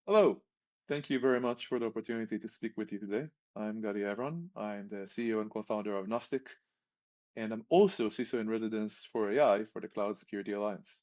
Hello. Thank you very much for the opportunity to speak with you today. I'm Gadi Evron. I'm the CEO and co-founder of Gnostic, and I'm also CISO in residence for AI for the Cloud Security Alliance.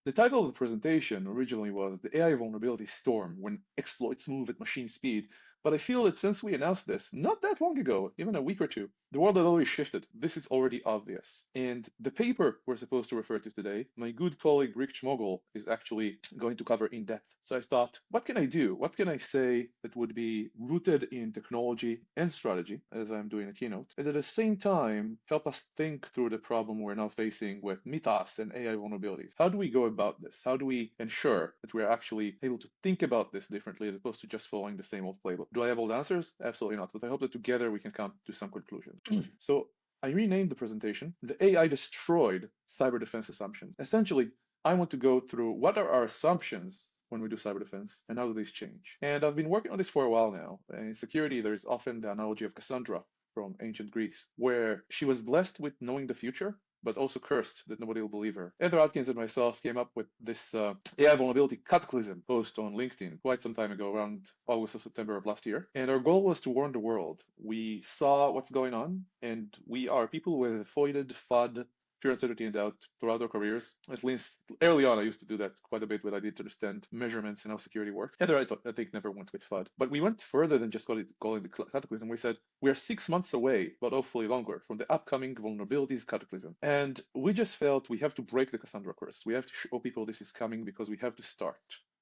The title of the presentation originally was The AI Vulnerability Storm When Exploits Move at Machine Speed, but I feel that since we announced this not that long ago, even a week or two, the world had already shifted. This is already obvious. And the paper we're supposed to refer to today, my good colleague Rick Schmogel is actually going to cover in depth. So I thought, what can I do? What can I say that would be rooted in technology and strategy, as I'm doing a keynote, and at the same time help us think through the problem we're now facing with mythos and AI vulnerabilities? How do we go about this? How do we ensure that we're actually able to think about this differently as opposed to just following the same old playbook? Do I have all the answers? Absolutely not. But I hope that together we can come to some conclusions. So I renamed the presentation The AI Destroyed Cyber Defense Assumptions. Essentially, I want to go through what are our assumptions when we do cyber defense and how do these change. And I've been working on this for a while now. In security, there's often the analogy of Cassandra from ancient Greece, where she was blessed with knowing the future, but also cursed that nobody will believe her. Heather Atkins and myself came up with this AI vulnerability cataclysm post on LinkedIn quite some time ago, around August or September of last year. And our goal was to warn the world. We saw what's going on, and we are people with avoided FUD, fear, uncertainty, and doubt throughout our careers. At least early on, I used to do that quite a bit when I did to understand measurements and how security works. Heather, I think, never went with FUD. But we went further than just calling the cataclysm. We said, we are 6 months away, but hopefully longer, from the upcoming vulnerabilities cataclysm. And we just felt we have to break the Cassandra curse. We have to show people this is coming because we have to start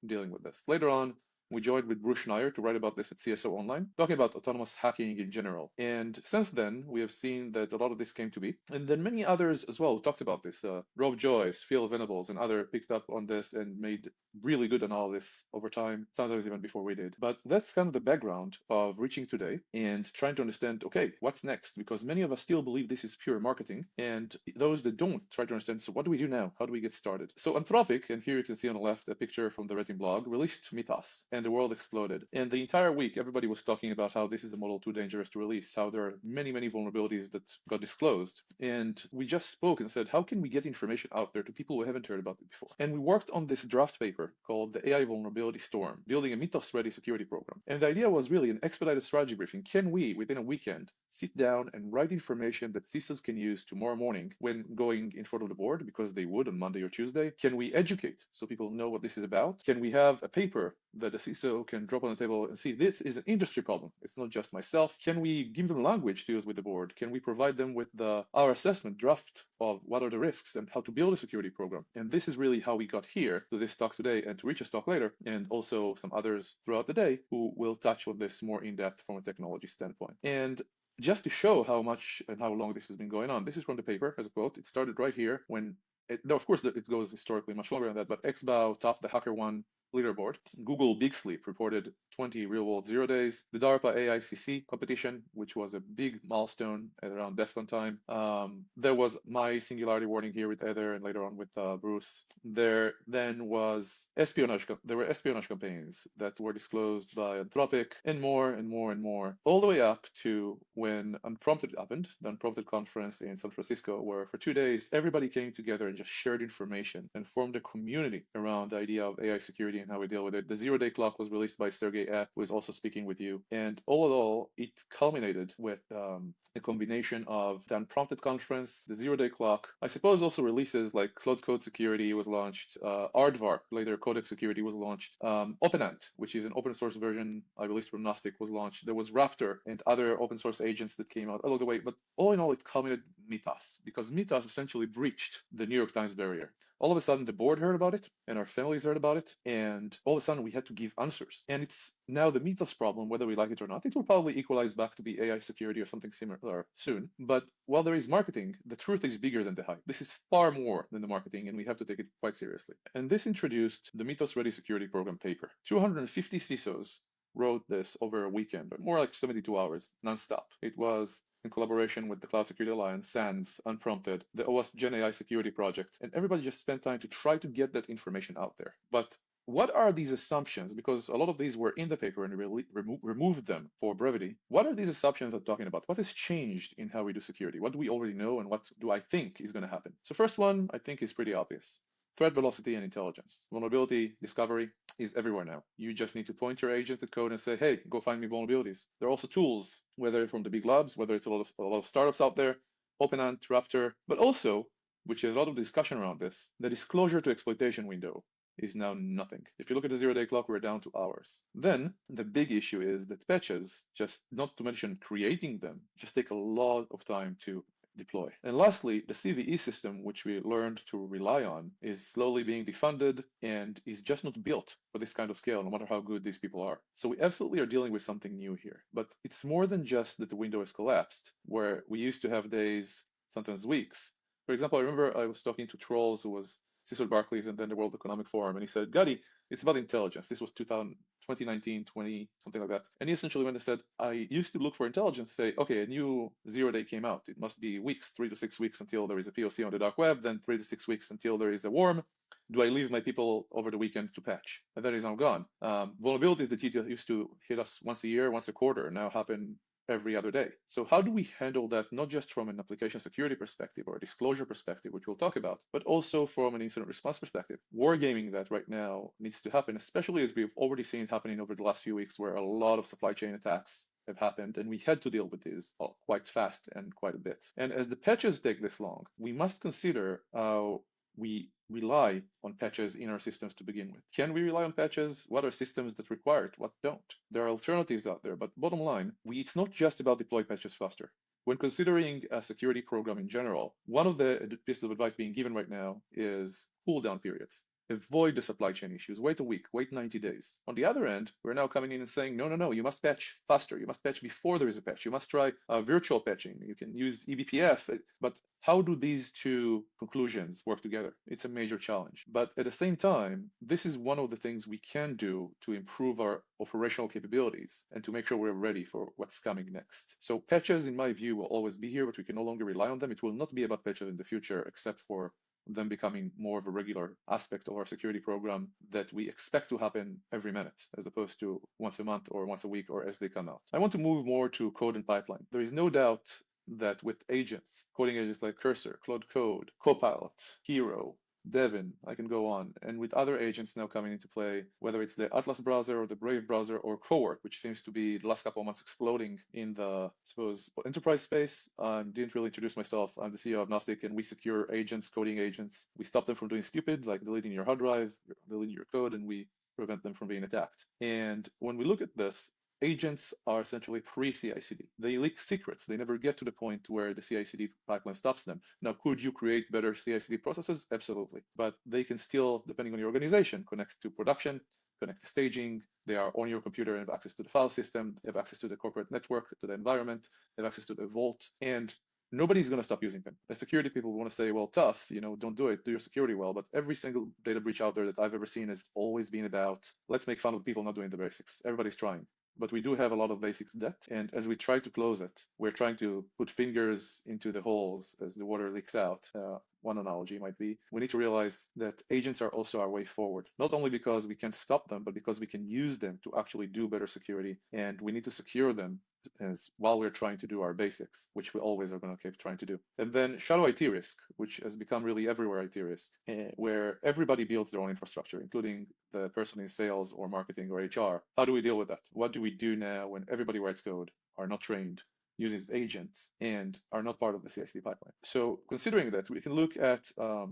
dealing with this. Later on, we joined with Bruce Schneier to write about this at CSO Online, talking about autonomous hacking in general. And since then, we have seen that a lot of this came to be. And then many others as well talked about this. Rob Joyce, Phil Venables, and others picked up on this and made really good analysis over time, sometimes even before we did. But that's kind of the background of reaching today and trying to understand, okay, what's next? Because many of us still believe this is pure marketing. And those that don't try to understand, so what do we do now? How do we get started? So Anthropic, and here you can see on the left a picture from the Reddit blog, released Mythos, and the world exploded. And the entire week, everybody was talking about how this is a model too dangerous to release, how there are many, many vulnerabilities that got disclosed. And we just spoke and said, how can we get information out there to people who haven't heard about it before? And we worked on this draft paper called the AI Vulnerability Storm, building a Mythos-ready security program. And the idea was really an expedited strategy briefing. Can we, within a weekend, sit down and write information that CISOs can use tomorrow morning when going in front of the board, because they would on Monday or Tuesday? Can we educate so people know what this is about? Can we have a paper that the CISO can drop on the table and see this is an industry problem? It's not just myself. Can we give them language to use with the board? Can we provide them with our assessment draft of what are the risks and how to build a security program? And this is really how we got here to this talk today and to Rich's talk later, and also some others throughout the day who will touch on this more in depth from a technology standpoint. And just to show how much and how long this has been going on, this is from the paper as a quote. It started right here when, though of course it goes historically much longer than that, but XBOW topped the HackerOne leaderboard. Google Big Sleep reported 20 real-world 0 days. The DARPA AICC competition, which was a big milestone at around DEFCON time. There was my singularity warning here with Heather and later on with Bruce. There then was espionage. There were espionage campaigns that were disclosed by Anthropic and more and more and more, all the way up to when Unprompted happened, the Unprompted conference in San Francisco, where for 2 days, everybody came together and just shared information and formed a community around the idea of AI security and how we deal with it. The 0 day clock was released by Sergey Eck, who is also speaking with you. And all in all, it culminated with a combination of the Unprompted conference, the 0 day clock, I suppose also releases like Cloud Code Security was launched, Aardvark, later Codex Security was launched, OpenAnt, which is an open source version I released from Gnostic, was launched. There was Raptor and other open source agents that came out along the way. But all in all, it culminated Mythos, because Mythos essentially breached the New York Times barrier. All of a sudden, the board heard about it, and our families heard about it, and all of a sudden, we had to give answers. And it's now the Mythos problem, whether we like it or not. It will probably equalize back to be AI security or something similar soon. But while there is marketing, the truth is bigger than the hype. This is far more than the marketing, and we have to take it quite seriously. And this introduced the Mythos Ready Security Program paper. 250 CISOs wrote this over a weekend, but more like 72 hours, nonstop. It was in collaboration with the Cloud Security Alliance, SANS, Unprompted, the OS Gen AI Security Project, and everybody just spent time to try to get that information out there. But what are these assumptions? Because a lot of these were in the paper and we removed them for brevity. What are these assumptions I'm talking about? What has changed in how we do security? What do we already know and what do I think is going to happen? So first one, I think, is pretty obvious. threat velocity and intelligence. Vulnerability discovery is everywhere now. You just need to point your agent to code and say, hey, go find me vulnerabilities. There are also tools, whether from the big labs, whether it's a lot of startups out there, OpenAnt, Raptor, but also, which is a lot of discussion around this, the disclosure to exploitation window is now nothing. If you look at the zero-day clock, we're down to hours. Then the big issue is that patches, just not to mention creating them, just take a lot of time to deploy. And lastly, the CVE system, which we learned to rely on, is slowly being defunded and is just not built for this kind of scale, no matter how good these people are. So we absolutely are dealing with something new here. But it's more than just that the window has collapsed, where we used to have days, sometimes weeks. For example, I remember I was talking to Trolls, who was CISO at Barclays and then the World Economic Forum, and he said, Gadi, it's about intelligence. This was 2019, 20, something like that. And he essentially went and said, I used to look for intelligence, say, okay, a new zero day came out. It must be weeks, 3 to 6 weeks until there is a POC on the dark web, then 3 to 6 weeks until there is a worm. Do I leave my people over the weekend to patch? And that is now gone. Vulnerabilities that used to hit us once a year, once a quarter, now happen every other day. So how do we handle that, not just from an application security perspective or a disclosure perspective, which we'll talk about, but also from an incident response perspective? Wargaming that right now needs to happen, especially as we've already seen it happening over the last few weeks, where a lot of supply chain attacks have happened, and we had to deal with these quite fast and quite a bit. And as the patches take this long, we must consider how we rely on patches in our systems to begin with. Can we rely on patches? What are systems that require it? What don't? There are alternatives out there, but bottom line, it's not just about deploy patches faster. When considering a security program in general, one of the pieces of advice being given right now is cooldown periods. Avoid the supply chain issues. Wait a week, wait 90 days. On the other end, we're now coming in and saying, no, you must patch faster. You must patch before there is a patch. You must try virtual patching. You can use eBPF. But how do these two conclusions work together? It's a major challenge. But at the same time, this is one of the things we can do to improve our operational capabilities and to make sure we're ready for what's coming next. So patches, in my view, will always be here, but we can no longer rely on them. It will not be about patches in the future, except for them becoming more of a regular aspect of our security program that we expect to happen every minute, as opposed to once a month or once a week or as they come out. I want to move more to code and pipeline. There is no doubt that with agents, coding agents like Cursor, Claude Code, Copilot, Hero, Devin, I can go on, and with other agents now coming into play, whether it's the Atlas browser or the Brave browser or Cowork, which seems to be the last couple of months exploding in the, I suppose, enterprise space. Didn't really introduce myself. I'm the CEO of Gnostic, and we secure agents, coding agents. We stop them from doing stupid, like deleting your hard drive, deleting your code, and we prevent them from being attacked. And when we look at this, agents are essentially pre-CI/CD. They leak secrets. They never get to the point where the CI/CD pipeline stops them. Now, could you create better CI/CD processes? Absolutely. But they can still, depending on your organization, connect to production, connect to staging. They are on your computer and have access to the file system, they have access to the corporate network, to the environment, they have access to the vault, and nobody's going to stop using them. As security people want to say, well, tough, don't do it, do your security well. But every single data breach out there that I've ever seen has always been about, let's make fun of people not doing the basics. Everybody's trying. But we do have a lot of basics debt. And as we try to close it, we're trying to put fingers into the holes as the water leaks out. One analogy might be, we need to realize that agents are also our way forward, not only because we can't stop them, but because we can use them to actually do better security. And we need to secure them while we're trying to do our basics, which we always are going to keep trying to do. And then shadow IT risk, which has become really everywhere IT risk, where everybody builds their own infrastructure, including the person in sales or marketing or HR. How do we deal with that? What do we do now when everybody writes code, are not trained, uses agents, and are not part of the CI/CD pipeline? So considering that, we can look at a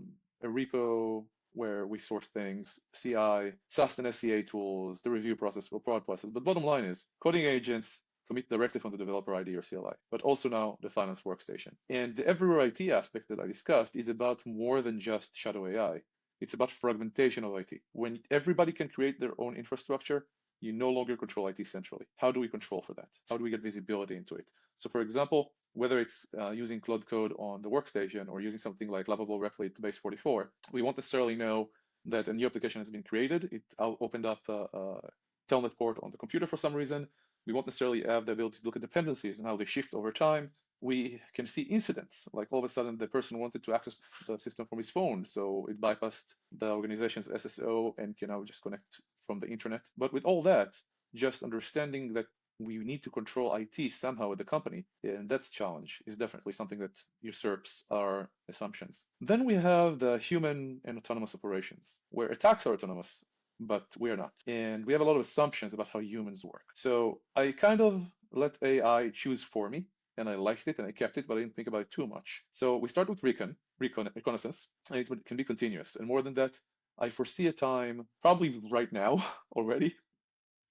repo where we source things, CI, SAST and SCA tools, the review process or prod process. But bottom line is, coding agents commit directly from the developer ID or CLI, but also now the finance workstation. And the everywhere IT aspect that I discussed is about more than just shadow AI. It's about fragmentation of IT. When everybody can create their own infrastructure, you no longer control IT centrally. How do we control for that? How do we get visibility into it? So for example, whether it's using Claude Code on the workstation or using something like Lovable Replit Base 44, we won't necessarily know that a new application has been created. It opened up a telnet port on the computer for some reason. We won't necessarily have the ability to look at dependencies and how they shift over time. We can see incidents, like all of a sudden the person wanted to access the system from his phone, so it bypassed the organization's SSO and can now just connect from the internet. But with all that, just understanding that we need to control IT somehow at the company. And that's challenge is definitely something that usurps our assumptions. Then we have the human and autonomous operations, where attacks are autonomous, but we are not. And we have a lot of assumptions about how humans work. So I kind of let AI choose for me, and I liked it and I kept it, but I didn't think about it too much. So we start with reconnaissance, and it can be continuous. And more than that, I foresee a time, probably right now already,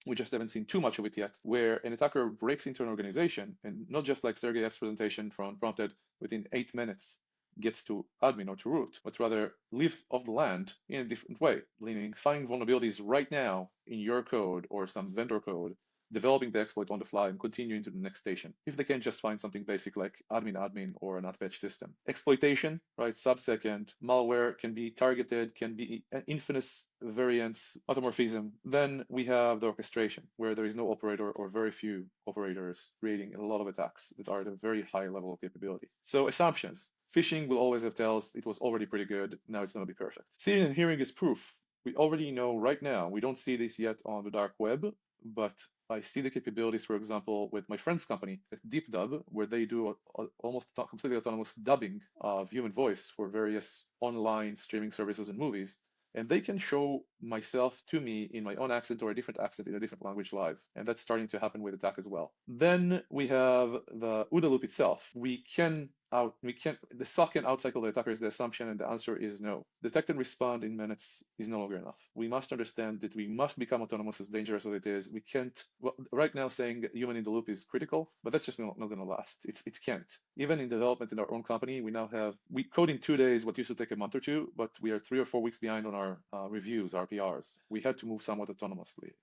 we just haven't seen too much of it yet, where an attacker breaks into an organization and not just like Sergeyev's presentation from prompted within 8 minutes gets to admin or to root, but rather lives off the land in a different way, meaning finding vulnerabilities right now in your code or some vendor code, developing the exploit on the fly and continuing to the next station. If they can't just find something basic like admin or an patch system. Exploitation, right? Sub-second, malware can be targeted, can be infinite variants, automorphism. Then we have the orchestration, where there is no operator or very few operators creating a lot of attacks that are at a very high level of capability. So assumptions. Phishing will always have tells it was already pretty good, now it's going to be perfect. Seeing and hearing is proof. We already know right now, we don't see this yet on the dark web, but I see the capabilities, for example, with my friend's company at DeepDub, where they do almost completely autonomous dubbing of human voice for various online streaming services and movies. And they can show myself to me in my own accent or a different accent in a different language live. And that's starting to happen with attack as well. Then we have the OODA loop itself. The SOC can outcycle the attacker is the assumption, and the answer is no. Detect and respond in minutes is no longer enough. We must understand that we must become autonomous, as dangerous as it is. We can't, well, right now saying human in the loop is critical, but that's just not going to last. It can't. Even in development in our own company, we code in 2 days what used to take a month or two, but we are 3 or 4 weeks behind on our reviews, our PRs. We had to move somewhat autonomously.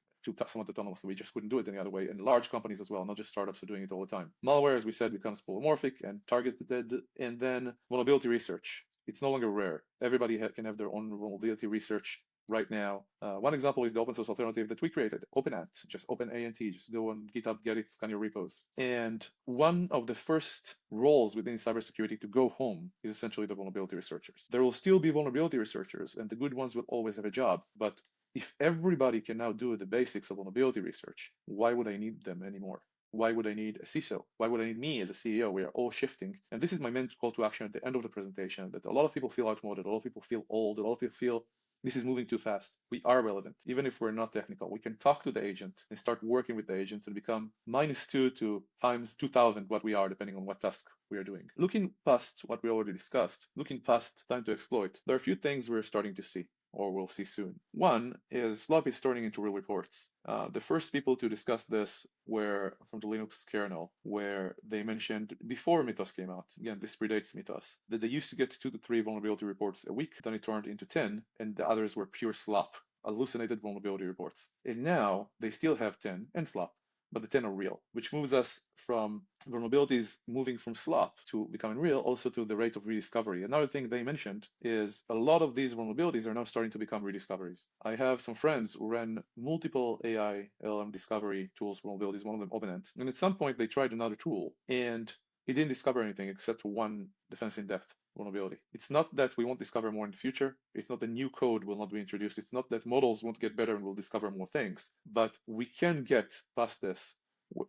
We just couldn't do it any other way. And large companies as well, not just startups, are doing it all the time. Malware, as we said, becomes polymorphic and targeted. And then vulnerability research. It's no longer rare. Everybody can have their own vulnerability research right now. One example is the open source alternative that we created, OpenAnt. Just OpenAnt. Just go on GitHub, get it, scan your repos. And one of the first roles within cybersecurity to go home is essentially the vulnerability researchers. There will still be vulnerability researchers, and the good ones will always have a job. But if everybody can now do the basics of vulnerability research, why would I need them anymore? Why would I need a CISO? Why would I need me as a CEO? We are all shifting. And this is my main call to action at the end of the presentation, that a lot of people feel outmoded, a lot of people feel old, a lot of people feel this is moving too fast. We are relevant, even if we're not technical. We can talk to the agent and start working with the agent and become -2 to times 2000 what we are, depending on what task we are doing. Looking past what we already discussed, looking past time to exploit, there are a few things we're starting to see, or we'll see soon. One is SLOP is turning into real reports. The first people to discuss this were from the Linux kernel, where they mentioned before Mythos came out, again, this predates Mythos, that they used to get 2 to 3 vulnerability reports a week, then it turned into 10, and the others were pure SLOP, hallucinated vulnerability reports. And now they still have 10 and SLOP, but the 10 are real, which moves us from vulnerabilities moving from SLOP to becoming real, also to the rate of rediscovery. Another thing they mentioned is a lot of these vulnerabilities are now starting to become rediscoveries. I have some friends who ran multiple AI LLM discovery tools vulnerabilities, one of them OpenAnt, and at some point they tried another tool and it didn't discover anything except one defense in depth vulnerability. It's not that we won't discover more in the future. It's not that new code will not be introduced. It's not that models won't get better and we'll discover more things. But we can get past this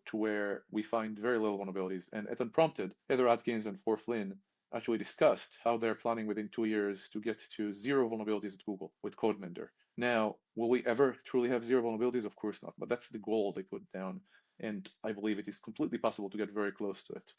to where we find very little vulnerabilities. And at Unprompted, Heather Atkins and For Flynn actually discussed how they're planning within 2 years to get to 0 vulnerabilities at Google with CodeMender. Now, will we ever truly have 0 vulnerabilities? Of course not. But that's the goal they put down. And I believe it is completely possible to get very close to it.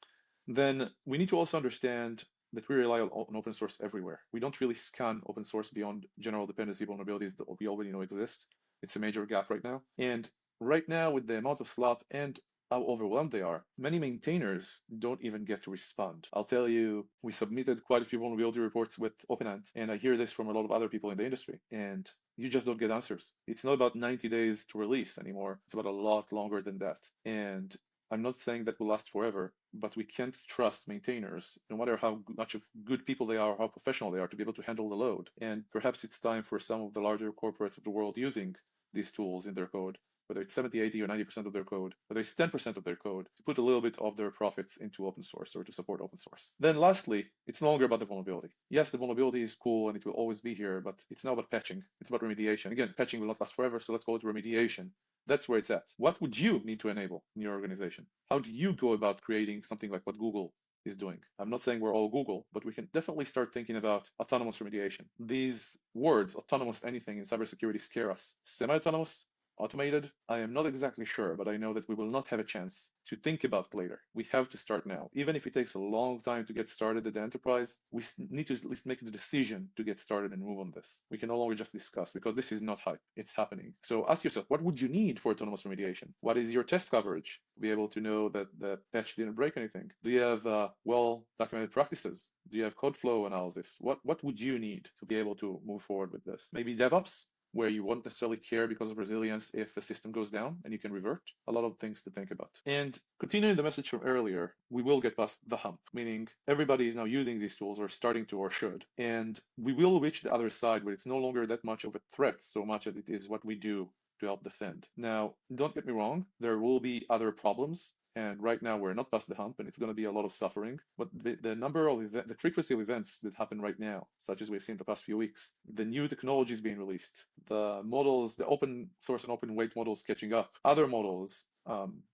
Then we need to also understand that we rely on open source everywhere. We don't really scan open source beyond general dependency vulnerabilities that we already know exist. It's a major gap right now. And right now, with the amount of slop and how overwhelmed they are, many maintainers don't even get to respond. I'll tell you, we submitted quite a few vulnerability reports with OpenAnt, and I hear this from a lot of other people in the industry, and you just don't get answers. It's not about 90 days to release anymore. It's about a lot longer than that. And I'm not saying that will last forever, but we can't trust maintainers, no matter how much of good people they are, or how professional they are, to be able to handle the load. And perhaps it's time for some of the larger corporates of the world using these tools in their code whether it's 70, 80, or 90% of their code, whether it's 10% of their code, to put a little bit of their profits into open source or to support open source. Then lastly, it's no longer about the vulnerability. Yes, the vulnerability is cool and it will always be here, but it's now about patching. It's about remediation. Again, patching will not last forever, so let's call it remediation. That's where it's at. What would you need to enable in your organization? How do you go about creating something like what Google is doing? I'm not saying we're all Google, but we can definitely start thinking about autonomous remediation. These words, autonomous anything in cybersecurity, scare us. Semi-autonomous, automated, I am not exactly sure, but I know that we will not have a chance to think about later. We have to start now. Even if it takes a long time to get started at the enterprise, we need to at least make the decision to get started and move on this. We can no longer just discuss, because this is not hype. It's happening. So ask yourself, what would you need for autonomous remediation? What is your test coverage to be able to know that the patch didn't break anything? Do you have well-documented practices? Do you have code flow analysis? What would you need to be able to move forward with this? Maybe DevOps, where you won't necessarily care because of resilience if a system goes down and you can revert. A lot of things to think about. And continuing the message from earlier, we will get past the hump, meaning everybody is now using these tools or starting to or should. And we will reach the other side where it's no longer that much of a threat so much as it is what we do to help defend. Now, don't get me wrong, there will be other problems. And right now we're not past the hump and it's going to be a lot of suffering. But the number of the frequency of events that happen right now, such as we've seen the past few weeks, the new technologies being released, the models, the open source and open weight models catching up, other models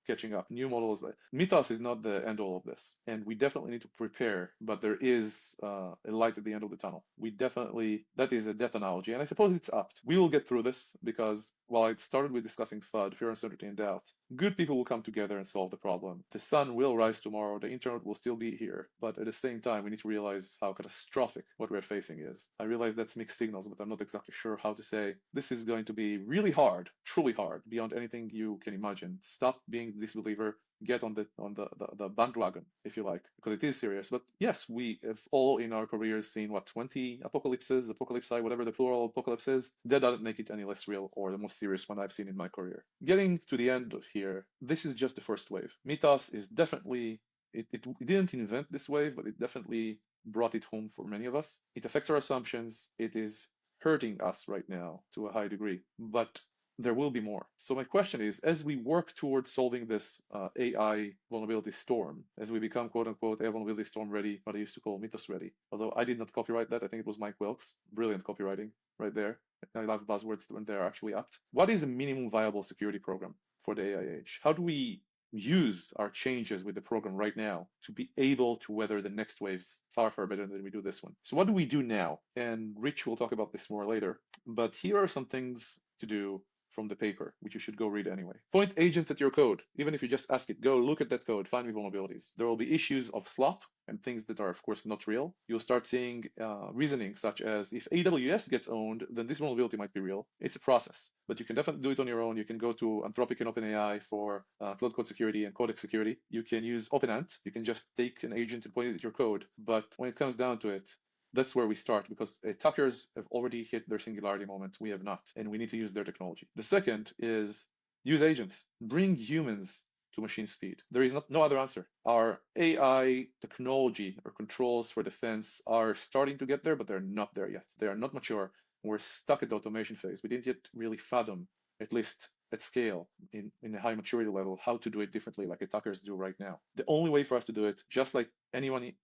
catching up, new models. Mythos is not the end all of this. And we definitely need to prepare, but there is a light at the end of the tunnel. That is a death analogy. And I suppose it's apt. We will get through this because while I started with discussing FUD, fear, uncertainty, and doubt, good people will come together and solve the problem. The sun will rise tomorrow. The internet will still be here. But at the same time, we need to realize how catastrophic what we're facing is. I realize that's mixed signals, but I'm not exactly sure how to say this is going to be really hard, truly hard, beyond anything you can imagine. Stop being a disbeliever, get on the bandwagon, if you like, because it is serious. But yes, we have all in our careers seen 20 apocalypses, apocalypsi, whatever the plural apocalypse is. That doesn't make it any less real or the most serious one I've seen in my career. Getting to the end here, this is just the first wave. Mythos is definitely, it didn't invent this wave, but it definitely brought it home for many of us. It affects our assumptions. It is hurting us right now to a high degree, but there will be more. So my question is, as we work towards solving this AI vulnerability storm, as we become quote unquote AI vulnerability storm ready, what I used to call Mythos ready, although I did not copyright that, I think it was Mike Wilkes, brilliant copywriting right there. I love buzzwords when they're actually apt. What is a minimum viable security program for the AI age? How do we use our changes with the program right now to be able to weather the next waves far, far better than we do this one? So what do we do now? And Rich will talk about this more later, but here are some things to do from the paper, which you should go read anyway. Point agents at your code. Even if you just ask it, go look at that code, find me vulnerabilities. There will be issues of slop and things that are, of course, not real. You'll start seeing reasoning such as, if AWS gets owned, then this vulnerability might be real. It's a process, but you can definitely do it on your own. You can go to Anthropic and OpenAI for cloud code security and codex security. You can use OpenAnt. You can just take an agent and point it at your code. But when it comes down to it, that's where we start, because attackers have already hit their singularity moment. We have not, and we need to use their technology. The second is use agents. Bring humans to machine speed. There is no other answer. Our AI technology or controls for defense are starting to get there, but they're not there yet. They are not mature. We're stuck at the automation phase. We didn't yet really fathom, at least at scale, in a high maturity level, how to do it differently like attackers do right now. The only way for us to do it, just like anybody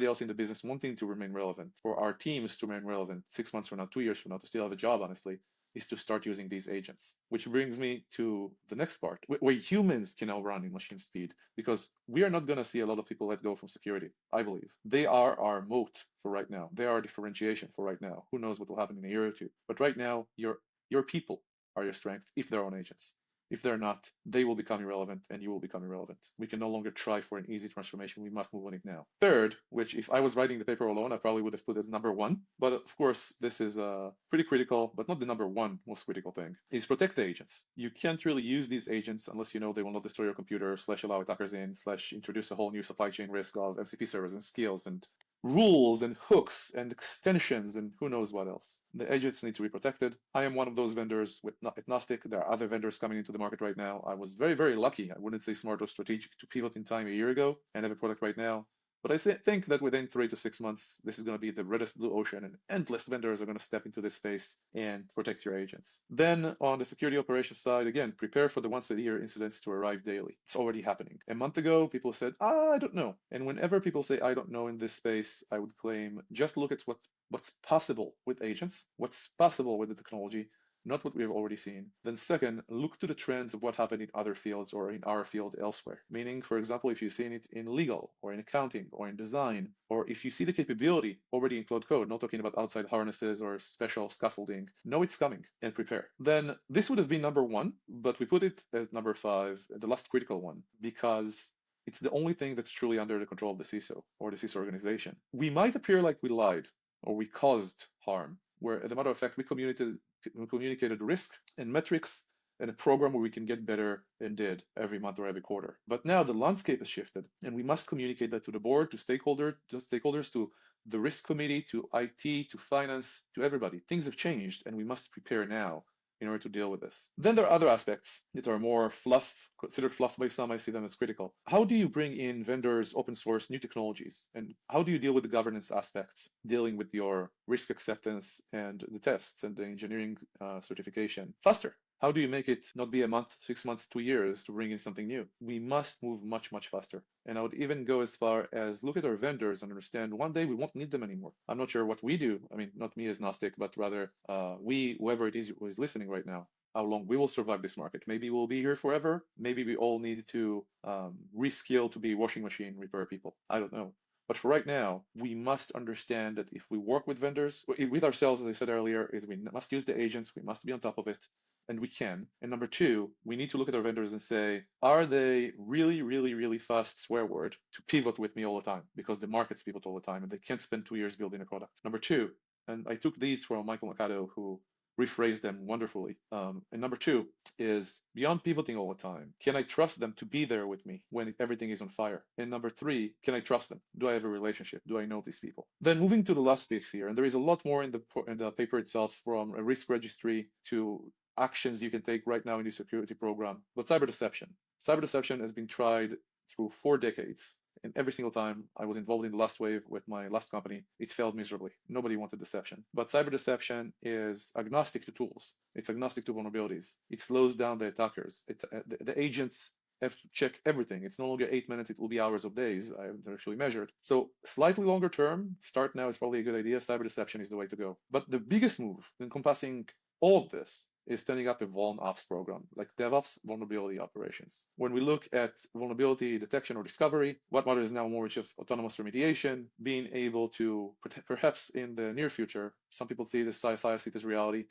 else in the business wanting to remain relevant, for our teams to remain relevant 6 months from now, 2 years from now, to still have a job, honestly, is to start using these agents. Which brings me to the next part, where humans can now run in machine speed, because we are not going to see a lot of people let go from security, I believe. They are our moat for right now. They are our differentiation for right now. Who knows what will happen in a year or two. But right now, your people are your strength if they're on agents. If they're not, they will become irrelevant and you will become irrelevant. We can no longer try for an easy transformation. We must move on it now. Third, which if I was writing the paper alone, I probably would have put as number one. But of course, this is pretty critical, but not the number one most critical thing, is protect the agents. You can't really use these agents unless you know they will not destroy your computer, / allow attackers in, / introduce a whole new supply chain risk of MCP servers and skills and rules and hooks and extensions and who knows what else. The agents need to be protected. I am one of those vendors with Knostic. There are other vendors coming into the market right now. I was very, very lucky. I wouldn't say smart or strategic to pivot in time a year ago and have a product right now. But I think that within 3 to 6 months, this is going to be the reddest blue ocean, and endless vendors are going to step into this space and protect your agents. Then on the security operations side, again, prepare for the once-a-year incidents to arrive daily. It's already happening. A month ago, people said, I don't know. And whenever people say, I don't know in this space, I would claim, just look at what's possible with agents, what's possible with the technology, not what we have already seen. Then second, look to the trends of what happened in other fields or in our field elsewhere. Meaning, for example, if you've seen it in legal or in accounting or in design, or if you see the capability already in Cloud Code, not talking about outside harnesses or special scaffolding, know it's coming and prepare. Then this would have been number one, but we put it as number 5, the last critical one, because it's the only thing that's truly under the control of the CISO or the CISO organization. We might appear like we lied or we caused harm, where as a matter of fact, we communicated risk and metrics and a program where we can get better and did every month or every quarter. But now the landscape has shifted, and we must communicate that to the board, to stakeholders, to the risk committee, to IT, to finance, to everybody. Things have changed, and we must prepare now in order to deal with this. Then there are other aspects that are more considered fluff by some. I see them as critical. How do you bring in vendors, open source, new technologies? And how do you deal with the governance aspects, dealing with your risk acceptance and the tests and the engineering certification faster? How do you make it not be a month, 6 months, 2 years to bring in something new? We must move much, much faster. And I would even go as far as look at our vendors and understand one day we won't need them anymore. I'm not sure what we do. I mean, not me as Gnostic, but rather whoever it is who is listening right now, how long we will survive this market. Maybe we'll be here forever. Maybe we all need to reskill to be washing machine repair people. I don't know. But for right now, we must understand that if we work with vendors, with ourselves, as I said earlier, is we must use the agents, we must be on top of it, and we can. And number two, we need to look at our vendors and say, are they really, really, really fast, swear word, to pivot with me all the time? Because the markets pivot all the time, and they can't spend 2 years building a product. Number two, and I took these from Michael Mercado, who rephrased them wonderfully. And number two is beyond pivoting all the time, can I trust them to be there with me when everything is on fire? And number three, can I trust them? Do I have a relationship? Do I know these people? Then moving to the last piece here, and there is a lot more in the paper itself, from a risk registry to actions you can take right now in your security program. But cyber deception. Cyber deception has been tried through 4 decades. And every single time I was involved in the last wave with my last company, it failed miserably. Nobody wanted deception. But cyber deception is agnostic to tools. It's agnostic to vulnerabilities. It slows down the attackers. The agents have to check everything. It's no longer 8 minutes, it will be hours of days. I haven't actually measured. So slightly longer term, start now is probably a good idea. Cyber deception is the way to go. But the biggest move encompassing all of this is standing up a VulnOps program, like DevOps vulnerability operations. When we look at vulnerability detection or discovery, what matters now more is just autonomous remediation, being able to, perhaps in the near future, some people see this sci-fi, I see this reality,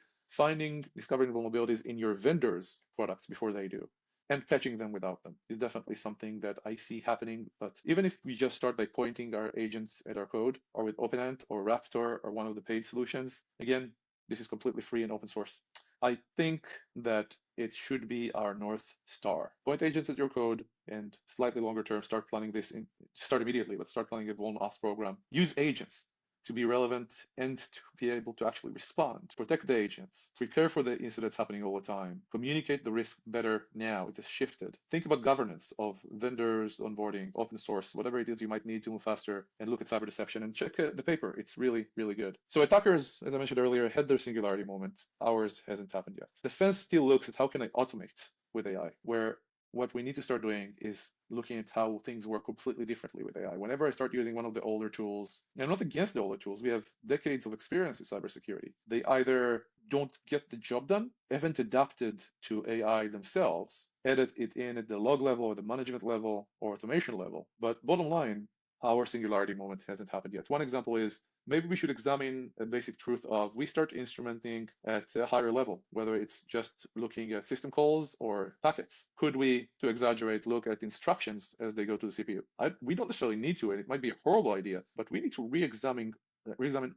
discovering vulnerabilities in your vendors' products before they do, and patching them without them is definitely something that I see happening. But even if we just start by pointing our agents at our code, or with OpenAnt or Raptor or one of the paid solutions, again, this is completely free and open source. I think that it should be our North Star. Point agents at your code, and slightly longer term, start immediately, but start planning a VulnOps program. Use agents to be relevant and to be able to actually respond, protect the agents, prepare for the incidents happening all the time, communicate the risk better now. It has shifted. Think about governance of vendors, onboarding, open source, whatever it is you might need to move faster, and look at cyber deception and check the paper. It's really, really good. So attackers, as I mentioned earlier, had their singularity moment. Ours hasn't happened yet. Defense still looks at how can I automate with AI, where what we need to start doing is looking at how things work completely differently with AI. Whenever I start using one of the older tools, and I'm not against the older tools, we have decades of experience in cybersecurity. They either don't get the job done, haven't adapted to AI themselves, edit it in at the log level or the management level or automation level. But bottom line, our singularity moment hasn't happened yet. One example is maybe we should examine a basic truth of we start instrumenting at a higher level, whether it's just looking at system calls or packets. Could we, to exaggerate, look at instructions as they go to the CPU? We don't necessarily need to, and it might be a horrible idea, but we need to re-examine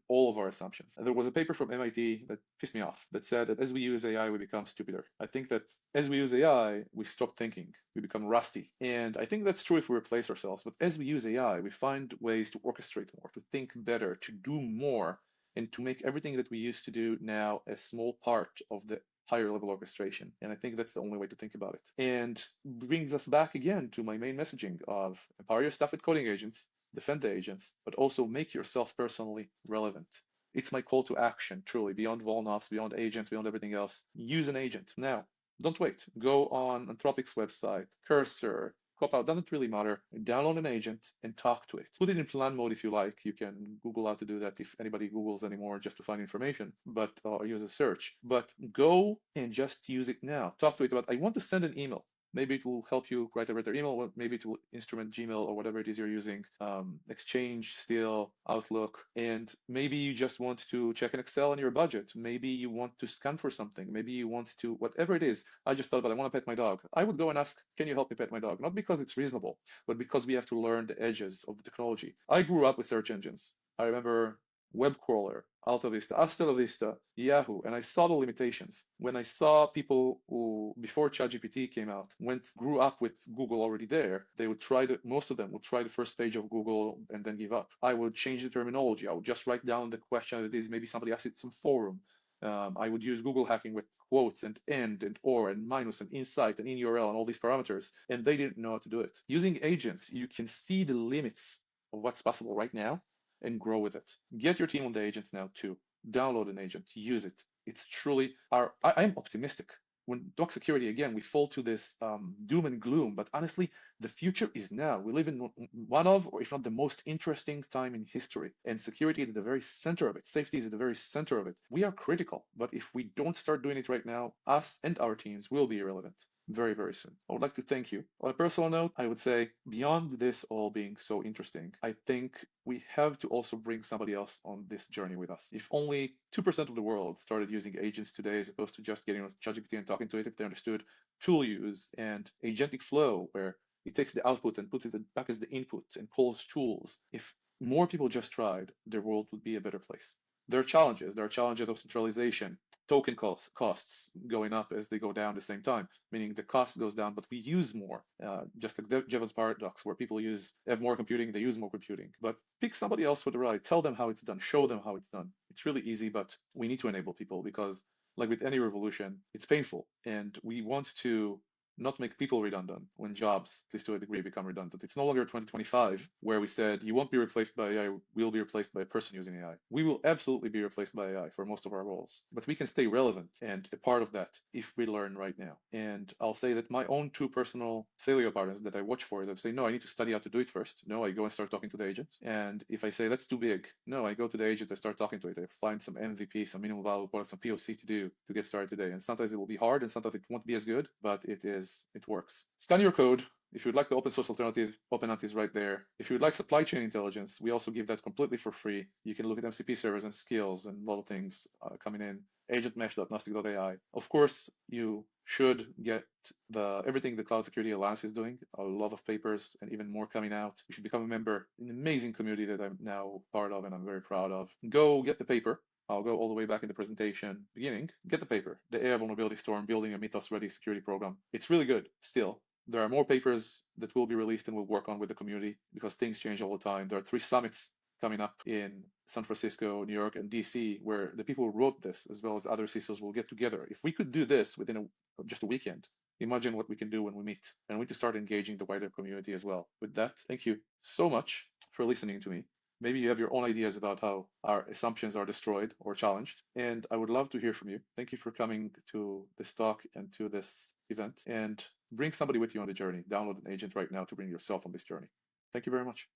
all of our assumptions. And there was a paper from MIT that pissed me off that said that as we use AI, we become stupider. I think that as we use AI, we stop thinking, we become rusty. And I think that's true if we replace ourselves. But as we use AI, we find ways to orchestrate more, to think better, to do more, and to make everything that we used to do now a small part of the higher level orchestration. And I think that's the only way to think about it. And brings us back again to my main messaging of empower your staff with coding agents, defend the agents, but also make yourself personally relevant. It's my call to action, truly, beyond VolNops, beyond agents, beyond everything else. Use an agent. Now, don't wait. Go on Anthropic's website, Cursor, Copilot, doesn't really matter. Download an agent and talk to it. Put it in plan mode if you like. You can Google how to do that if anybody Googles anymore just to find information, but or use a search. But go and just use it now. Talk to it about, I want to send an email. Maybe it will help you write a better email. Maybe it will instrument Gmail or whatever it is you're using, Exchange, still, Outlook. And maybe you just want to check an Excel on your budget. Maybe you want to scan for something. Maybe you want to, whatever it is. I just thought about, I want to pet my dog. I would go and ask, can you help me pet my dog? Not because it's reasonable, but because we have to learn the edges of the technology. I grew up with search engines. I remember web crawler, Alta Vista, Hasta La Vista, Yahoo, and I saw the limitations. When I saw people who, before ChatGPT came out, grew up with Google already there, they would most of them would try the first page of Google and then give up. I would change the terminology. I would just write down the question that is, maybe somebody asked it in some forum. I would use Google hacking with quotes and and or and minus and insight and in URL and all these parameters, and they didn't know how to do it. Using agents, you can see the limits of what's possible right now and grow with it. Get your team on the agents now too. Download an agent, use it. It's truly I'm optimistic. When talk security, again, we fall to this doom and gloom, but honestly, the future is now. We live in one of, or if not the most interesting time in history, and security is at the very center of it. Safety is at the very center of it. We are critical, but if we don't start doing it right now, us and our teams will be irrelevant very, very soon. I would like to thank you. On a personal note, I would say beyond this all being so interesting, I think we have to also bring somebody else on this journey with us. If only 2% of the world started using agents today as opposed to just getting on ChatGPT and talking to it, if they understood tool use and agentic flow, where it takes the output and puts it back as the input and calls tools, if more people just tried, the world would be a better place. There are challenges. There are challenges of centralization, token costs going up as they go down at the same time, meaning the cost goes down, but we use more, just like Java's paradox, where people have more computing, they use more computing. But pick somebody else for the ride, tell them how it's done, show them how it's done. It's really easy, but we need to enable people because, like with any revolution, it's painful, and we want to not make people redundant when jobs, at least to a degree, become redundant. It's no longer 2025 where we said you won't be replaced by AI, we'll be replaced by a person using AI. We will absolutely be replaced by AI for most of our roles, but we can stay relevant and a part of that if we learn right now. And I'll say that my own two personal failure patterns that I watch for is I say, no, I need to study how to do it first. No, I go and start talking to the agent. And if I say that's too big, no, I go to the agent, I start talking to it. I find some MVP, some minimum viable product, some POC to do to get started today. And sometimes it will be hard and sometimes it won't be as good, but it works. Scan your code. If you'd like the open source alternative, OpenAnt is right there. If you'd like supply chain intelligence, we also give that completely for free. You can look at MCP servers and skills and a lot of things coming in. Agentmesh.knostic.ai. Of course, you should get everything the Cloud Security Alliance is doing. A lot of papers and even more coming out. You should become a member in an amazing community that I'm now part of and I'm very proud of. Go get the paper. I'll go all the way back in the presentation beginning. Get the paper, the AI Vulnerability Storm, Building a Mythos-Ready Security Program. It's really good still. There are more papers that will be released and we'll work on with the community because things change all the time. There are 3 summits coming up in San Francisco, New York, and DC, where the people who wrote this, as well as other CISOs, will get together. If we could do this within just a weekend, imagine what we can do when we meet. And we need to start engaging the wider community as well. With that, thank you so much for listening to me. Maybe you have your own ideas about how our assumptions are destroyed or challenged, and I would love to hear from you. Thank you for coming to this talk and to this event, and bring somebody with you on the journey. Download an agent right now to bring yourself on this journey. Thank you very much.